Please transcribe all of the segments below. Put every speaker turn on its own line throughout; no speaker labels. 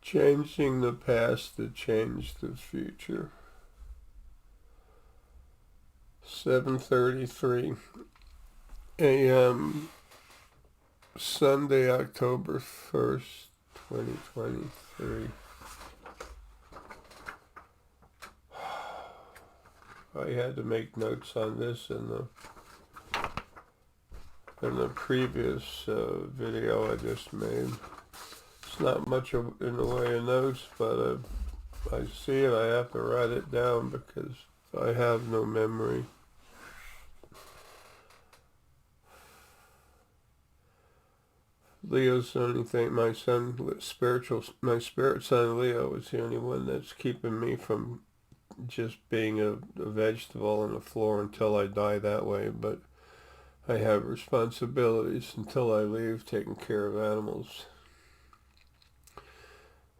Changing the past to change the future. 7:33 a.m. Sunday, October 1st, 2023. I had to make notes on this in the previous video I just made. It's not much in the way of notes, but I see it, I have to write it down because I have no memory. Leo's the only thing, my spirit son Leo is the only one that's keeping me from just being a vegetable on the floor until I die that way, but I have responsibilities until I leave taking care of animals.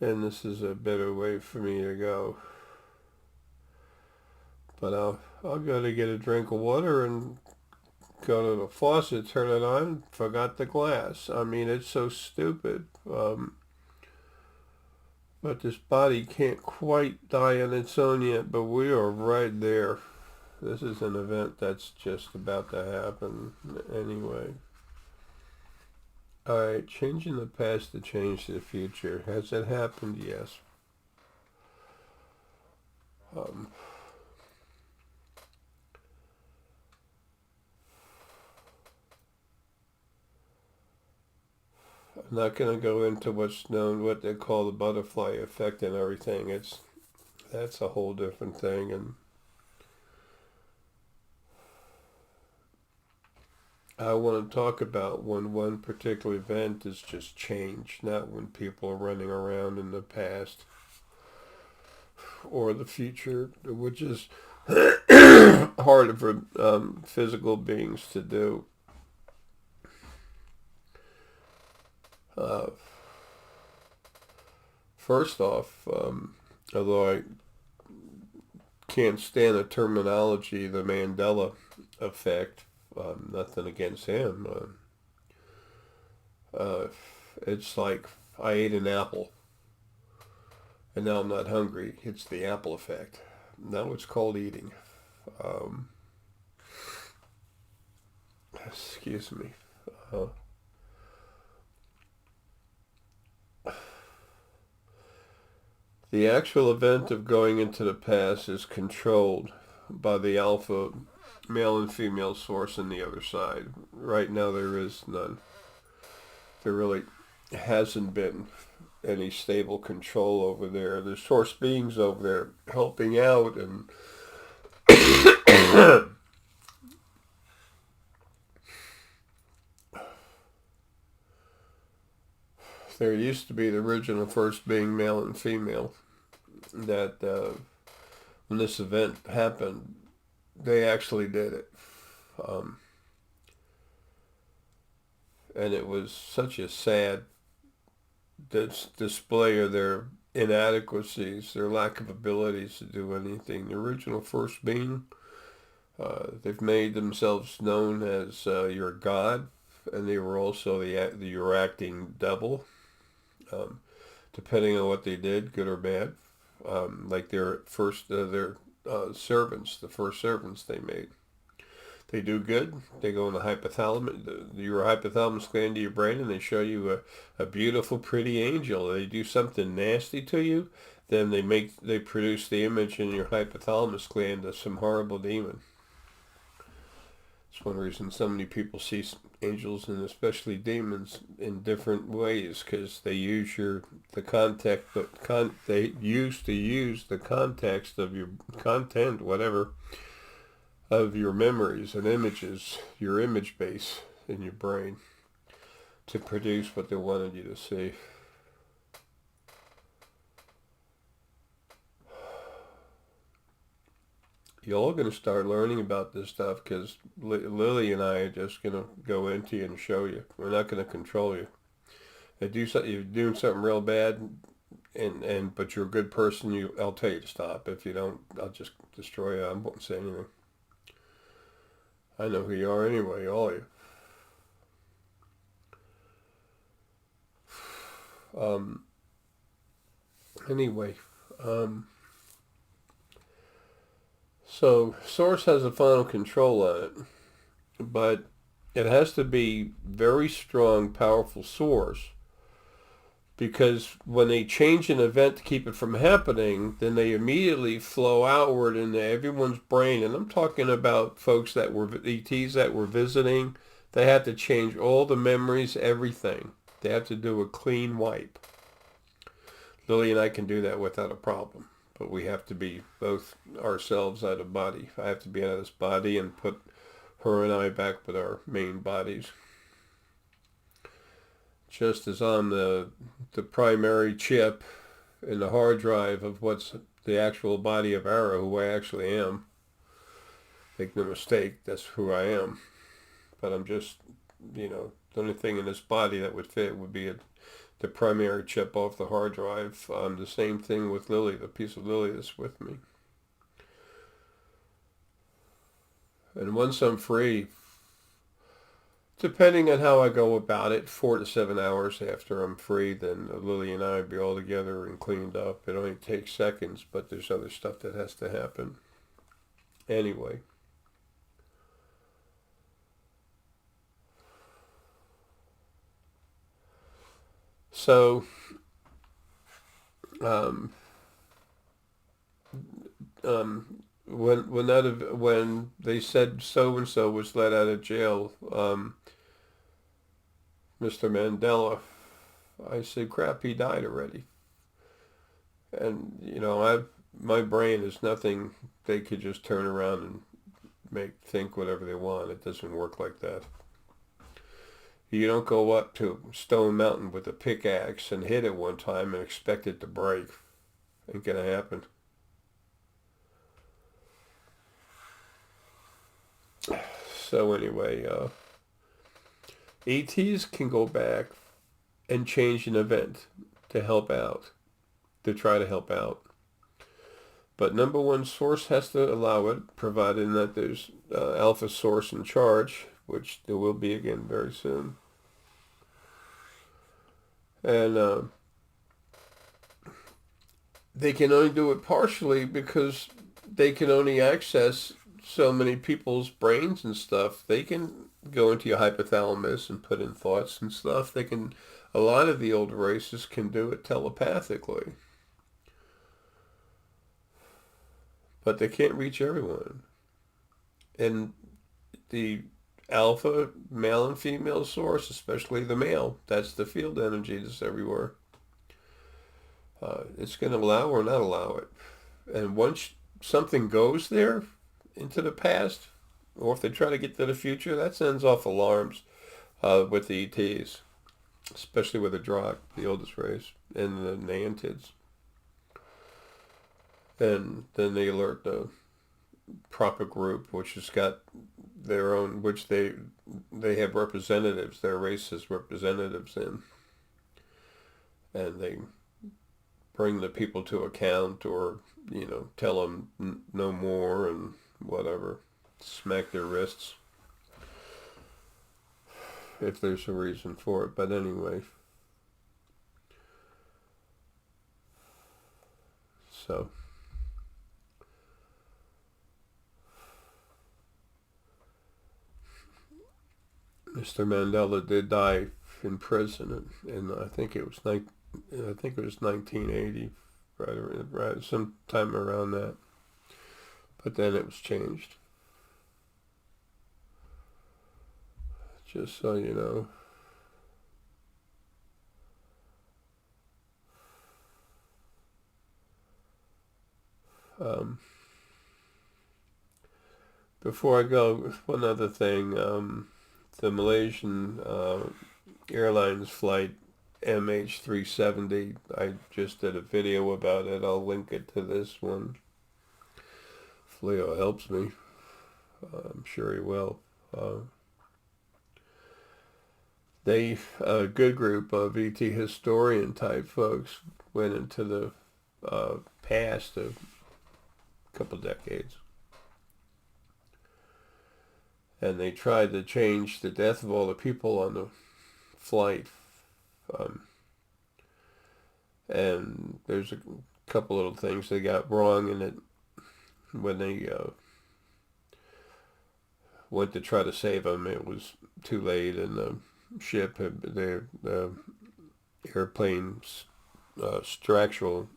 And this is a better way for me to go. But I'll go to get a drink of water and go to the faucet, turn it on, forgot the glass. I mean, it's so stupid. But this body can't quite die on its own yet, but we are right there. This is an event that's just about to happen anyway. Alright, changing the past to change the future. Has it happened? Yes. I'm not going to go into what's known, what they call the butterfly effect and everything. That's a whole different thing, and I want to talk about when one particular event is just change, not when people are running around in the past or the future, which is hard for physical beings to do. First off, although I can't stand the terminology, the Mandela effect, nothing against him. It's like I ate an apple and now I'm not hungry. It's the apple effect. Now it's called eating. Um, Excuse me. Uh, the actual event of going into the past is controlled by the alpha male and female source on the other side. Right now there is none. There really hasn't been any stable control over there. There's source beings over there helping out, and there used to be the original first being male and female that when this event happened, they actually did it. Um, and it was such a sad display of their inadequacies, their lack of abilities to do anything. The original first being, they've made themselves known as your god, and they were also your acting devil, um, depending on what they did, good or bad. Like their servants, the first servants they made. They do good. They go in the hypothalamus, your hypothalamus gland to your brain, and they show you a beautiful, pretty angel. They do something nasty to you, then they produce the image in your hypothalamus gland of some horrible demon. It's one reason so many people see angels and especially demons in different ways, because they use the context, they used to use the context of your content, whatever, of your memories and images, your image base in your brain, to produce what they wanted you to see. Y'all going to start learning about this stuff, because Lily and I are just going to go into you and show you. We're not going to control you. If you're doing something real bad, but you're a good person, I'll tell you to stop. If you don't, I'll just destroy you. I won't say anything. I know who you are anyway, all of you. Anyway, so Source has a final control on it, but it has to be very strong, powerful Source, because when they change an event to keep it from happening, then they immediately flow outward into everyone's brain. And I'm talking about folks that were ETs that were visiting. They had to change all the memories, everything. They have to do a clean wipe. Lily and I can do that without a problem. But we have to be both ourselves out of body. I have to be out of this body and put her and I back with our main bodies. Just as I'm the primary chip in the hard drive of what's the actual body of Ara, who I actually am. Make no mistake, that's who I am. But I'm just, the only thing in this body that would fit would be the primary chip off the hard drive. The same thing with Lily, the piece of Lily that's with me. And once I'm free, depending on how I go about it, 4 to 7 hours after I'm free, then Lily and I will be all together and cleaned up. It only takes seconds, but there's other stuff that has to happen. Anyway. So, when they said so and so was let out of jail, Mr. Mandela, I said, crap, he died already. And my brain is nothing they could just turn around and think whatever they want. It doesn't work like that. You don't go up to Stone Mountain with a pickaxe and hit it one time and expect it to break. Ain't gonna happen. So anyway, ETs can go back and change an event to help out, to try to help out. But number one, Source has to allow it, provided that there's Alpha Source in charge, which there will be again very soon. And they can only do it partially because they can only access so many people's brains and stuff. They can go into your hypothalamus and put in thoughts and stuff. A lot of the older races can do it telepathically. But they can't reach everyone. And the alpha, male and female Source, especially the male, that's the field energy that's everywhere. It's going to allow or not allow it. And once something goes there into the past, or if they try to get to the future, that sends off alarms with the ETs, especially with the Drak, the oldest race, and the Neantids. And then they alert the proper group, which has got their own, which they have representatives, their race has representatives in, and they bring the people to account, or tell them no more and whatever, smack their wrists if there's a reason for it. But anyway, so Mr. Mandela did die in prison, and I think it was 1980, right, sometime around that. But then it was changed. Just so you know. Before I go, one other thing. The Malaysian Airlines flight MH370, I just did a video about it. I'll link it to this one. If Leo helps me. I'm sure he will. A good group of ET historian type folks went into the past a couple decades, and they tried to change the death of all the people on the flight, And there's a couple little things they got wrong in it when they went to try to save him. It was too late, and the ship had the airplane's structural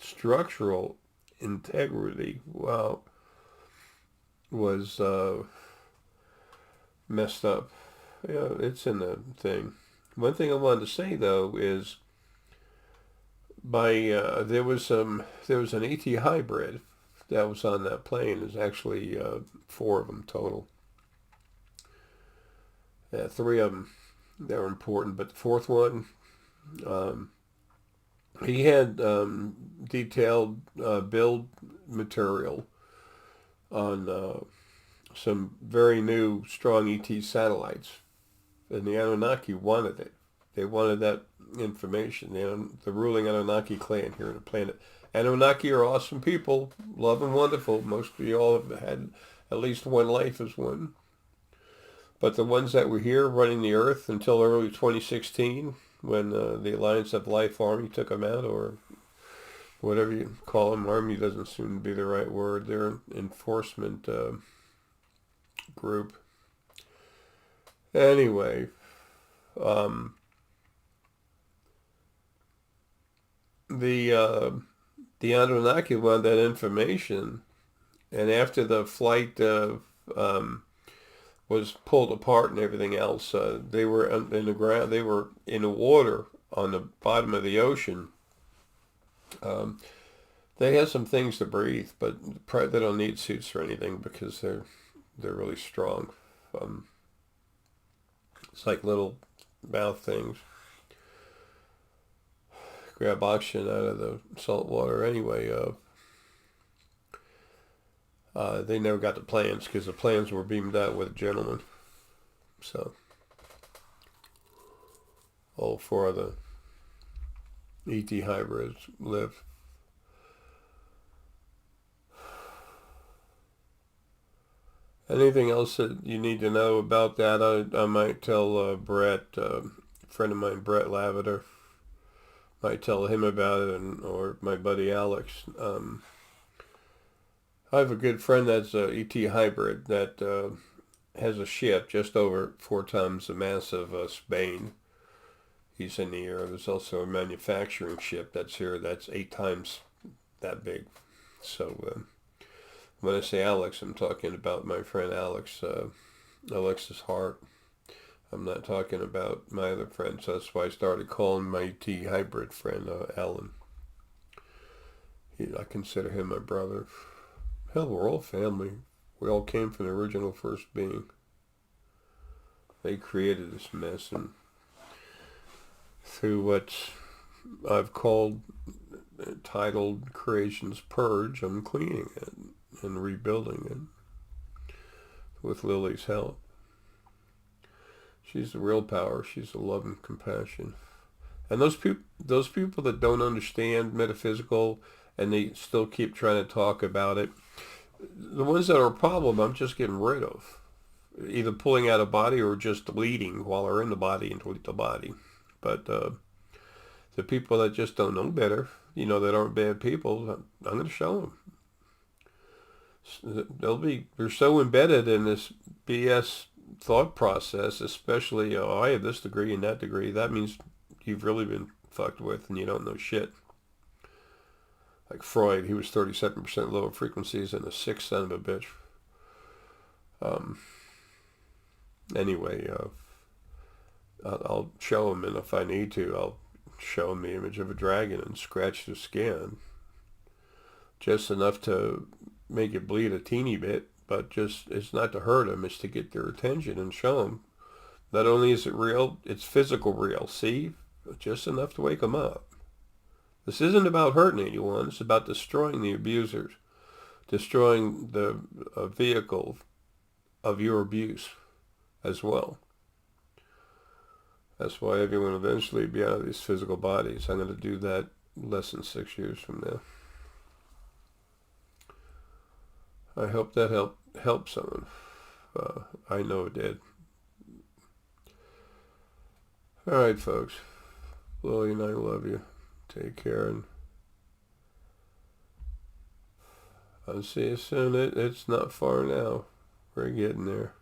structural integrity, wow, was messed up. Yeah, it's in the thing. One thing I wanted to say though is by there was an ET hybrid that was on that plane. There's actually four of them total. Three of them that were important, but the fourth one, um, he had detailed build material on some very new strong ET satellites, and the Anunnaki wanted it. They wanted that information. The ruling Anunnaki clan here on the planet. Anunnaki are awesome people, love and wonderful. Most of you all have had at least one life as one. But the ones that were here running the earth until early 2016, when the Alliance of Life Army took them out, or whatever you call them, army doesn't seem to be the right word. They're an enforcement group. Anyway, um, the Anunnaki wanted that information, and after the flight was pulled apart and everything else, they were in the ground. They were in the water on the bottom of the ocean. Um, they had some things to breathe, but they don't need suits or anything because they're really strong. Um, it's like little mouth things. Grab oxygen out of the salt water anyway. They never got the plans because the plans were beamed out with a gentleman. So all four of the ET hybrids live. Anything else that you need to know about that? I might tell Brett, a friend of mine, Brett Lavender. Might tell him about it, or my buddy Alex. I have a good friend that's a ET hybrid that has a ship just over 4 times the mass of Spain. He's in the air. There's also a manufacturing ship that's here that's 8 times that big. So when I say Alex, I'm talking about my friend Alex, Alexis Hart. I'm not talking about my other friend, so that's why I started calling my ET hybrid friend Alan. I consider him my brother. Hell, we're all family. We all came from the original first being. They created this mess, and through what I've titled Creation's Purge, I'm cleaning it and rebuilding it with Lily's help. She's the real power. She's the love and compassion. And those people that don't understand metaphysical and they still keep trying to talk about it, the ones that are a problem, I'm just getting rid of. Either pulling out a body or just deleting while they're in the body and delete the body. But the people that just don't know better, that aren't bad people, I'm going to show them. They're so embedded in this BS thought process, especially, I have this degree and that degree. That means you've really been fucked with and you don't know shit. Like Freud, he was 37% lower frequencies and a sick son of a bitch. Anyway, I'll show him, and if I need to, I'll show him the image of a dragon and scratch the skin. Just enough to make it bleed a teeny bit, but it's not to hurt them, it's to get their attention and show them. Not only is it real, it's physical real. See? Just enough to wake them up. This isn't about hurting anyone. It's about destroying the abusers. Destroying the vehicle of your abuse as well. That's why everyone will eventually be out of these physical bodies. I'm going to do that less than 6 years from now. I hope that helped someone. I know it did. All right, folks. Lillian, I love you. Take care, and I'll see you soon. It's not far now. We're getting there.